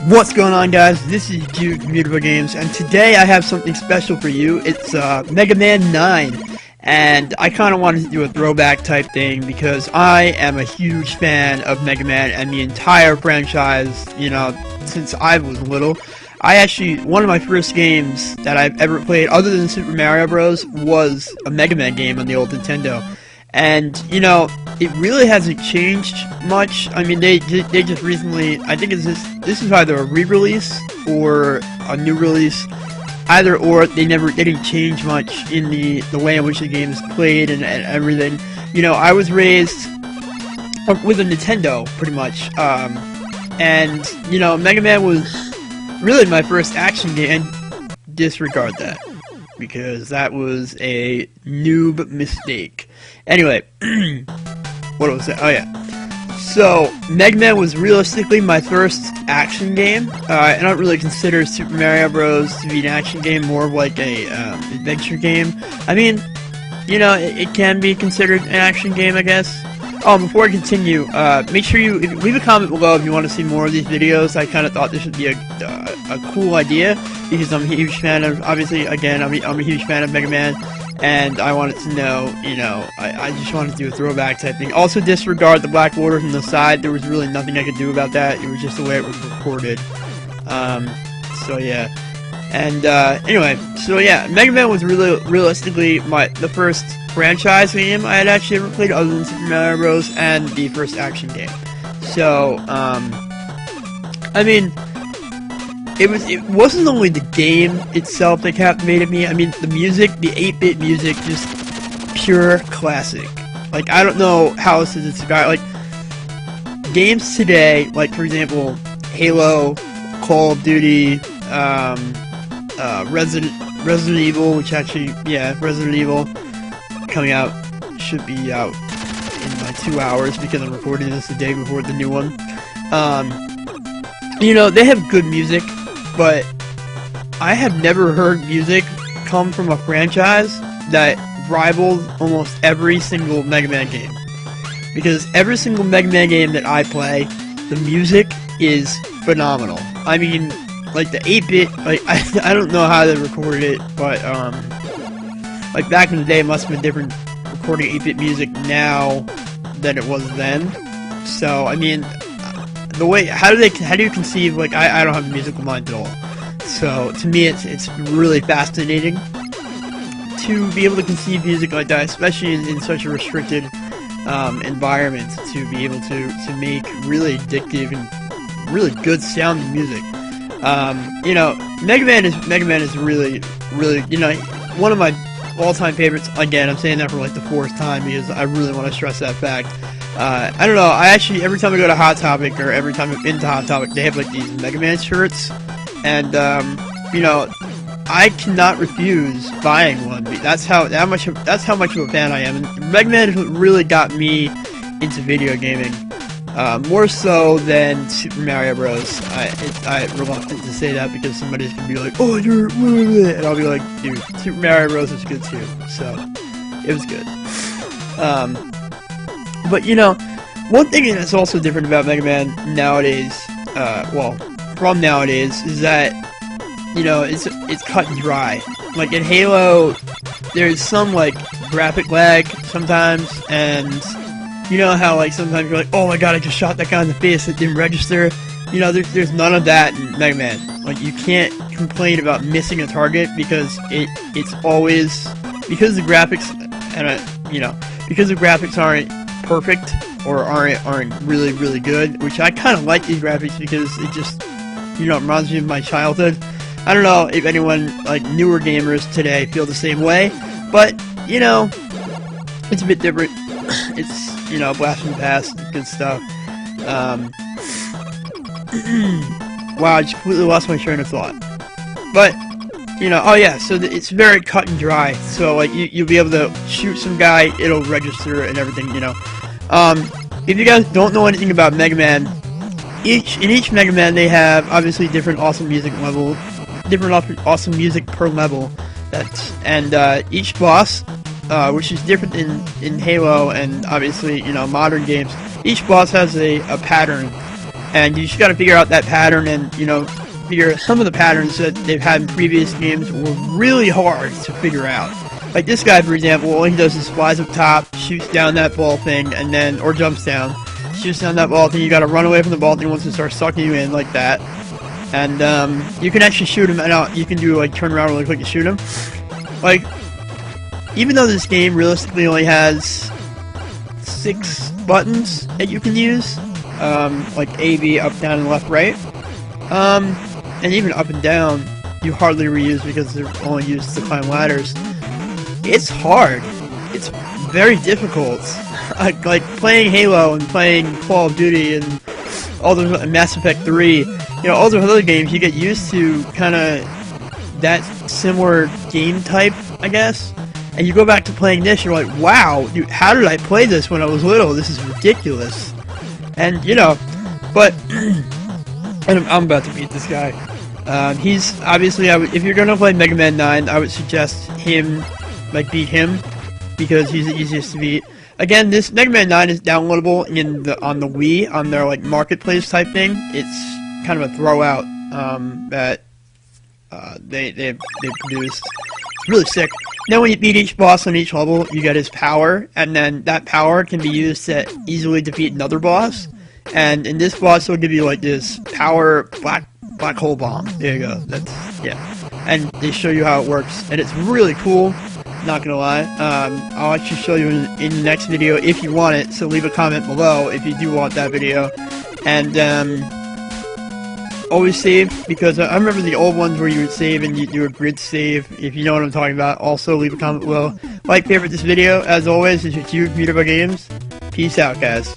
What's going on, guys? This is Duke from Beautiful Games, and today I have something special for you. It's Megaman 9, and I kind of wanted to do a throwback type thing because I am a huge fan of Mega Man and the entire franchise, you know, since I was little. One of my first games that I've ever played, other than Super Mario Bros., was a Mega Man game on the old Nintendo. And, you know, it really hasn't changed much. I mean, they just recently, I think this is either a re-release or a new release. Either or, they didn't change much in the way in which the game is played and everything. You know, I was raised with a Nintendo, pretty much. And, you know, Mega Man was really my first action game. And disregard that, because that was a noob mistake. Anyway, what was that? Oh yeah. So, Mega Man was realistically my first action game. I don't really consider Super Mario Bros. To be an action game, more of like a adventure game. I mean, you know, it can be considered an action game, I guess. Oh, before I continue, make sure you leave a comment below if you want to see more of these videos. I kind of thought this would be a cool idea because I'm a huge fan of, obviously, again, I'm a huge fan of Mega Man. And I wanted to know, you know, I just wanted to do a throwback type thing. Also, disregard the black borders on the side. There was really nothing I could do about that. It was just the way it was recorded. So yeah. And anyway, so yeah, Mega Man was really realistically the first franchise game I had actually ever played, other than Super Mario Bros. And the first action game. So I mean, it wasn't only the game itself that captivated me. I mean, the music, the 8-bit music, just pure classic. Like, I don't know how else to describe. Like, games today, like for example, Halo, Call of Duty, Resident Evil, which actually, yeah, Resident Evil coming out, should be out in like 2 hours because I'm recording this the day before the new one. You know, they have good music. But I have never heard music come from a franchise that rivaled almost every single Mega Man game. Because every single Mega Man game that I play, the music is phenomenal. I mean, like the 8-bit, like I don't know how they recorded it, but like back in the day, it must have been different recording 8-bit music now than it was then. So I mean, the way, how do you conceive, like, I don't have a musical mind at all. So, to me, it's really fascinating to be able to conceive music like that, especially in such a restricted environment, to be able to make really addictive and really good sounding music. You know, Mega Man is really, you know, one of my all-time favorites. Again, I'm saying that for like the 4th time because I really want to stress that fact. I don't know, I actually, every time I go to Hot Topic, or every time I'm into Hot Topic, they have like these Mega Man shirts, and, you know, I cannot refuse buying one. That's how much of a fan I am, and Mega Man really got me into video gaming, more so than Super Mario Bros. I'm reluctant to say that because somebody's gonna be like, oh, you're, and I'll be like, dude, Super Mario Bros. Was good too, so, it was good. But, you know, one thing that's also different about Mega Man nowadays, well, from nowadays, is that, you know, it's cut and dry. Like, in Halo, there's some, like, graphic lag sometimes, and you know how, like, sometimes you're like, oh my god, I just shot that guy in the face, it didn't register. You know, there's none of that in Mega Man. Like, you can't complain about missing a target because it's always, because the graphics, and, you know, because the graphics aren't perfect or aren't really good, which I kind of like these graphics because it just, you know, reminds me of my childhood. I don't know if anyone, like, newer gamers today feel the same way, but, you know, it's a bit different. It's, you know, blast from the past, good stuff. Wow, I just completely lost my train of thought. But, you know, oh yeah, so it's very cut and dry. So, like, you'll be able to shoot some guy, it'll register and everything, you know. If you guys don't know anything about Mega Man, in each Mega Man they have, obviously, different awesome music level, different awesome music per level. And each boss, which is different in Halo and, obviously, you know, modern games, each boss has a pattern. and you just got to figure out that pattern, and you know, figure some of the patterns that they've had in previous games were really hard to figure out. Like this guy, for example, all he does is flies up top, shoots down that ball thing, and then, or jumps down, shoots down that ball thing. You got to run away from the ball thing once it starts sucking you in like that. And you can actually shoot him, and you can do like turn around really quick and shoot him. Like, even though this game realistically only has 6 buttons that you can use, like A, B, up, down, and left, right, and even up and down, you hardly reuse because they're only used to climb ladders. It's hard. It's very difficult. Like playing Halo and playing Call of Duty and all those, Mass Effect 3, you know, all those other games, you get used to kind of that similar game type, I guess. And you go back to playing this, you're like, wow, dude, how did I play this when I was little? This is ridiculous. And, you know, but, and I'm about to beat this guy. He's, obviously, if you're going to play Mega Man 9, I would suggest him, like, beat him, because he's the easiest to beat. Again, this Mega Man 9 is downloadable on the Wii, on their, like, marketplace type thing. It's kind of a throwout, that, they produced. It's really sick. Then when you beat each boss on each level, you get his power, and then that power can be used to easily defeat another boss. And in this boss, it'll give you like this power black hole bomb. There you go. That's, yeah. And they show you how it works, and it's really cool. Not gonna lie. I'll actually show you in the next video if you want it. So leave a comment below if you do want that video. And always save, because I remember the old ones where you would save and you do a grid save, if you know what I'm talking about. Also leave a comment below. Like, favorite this video. As always, this is PWNAGE. Peace out, guys.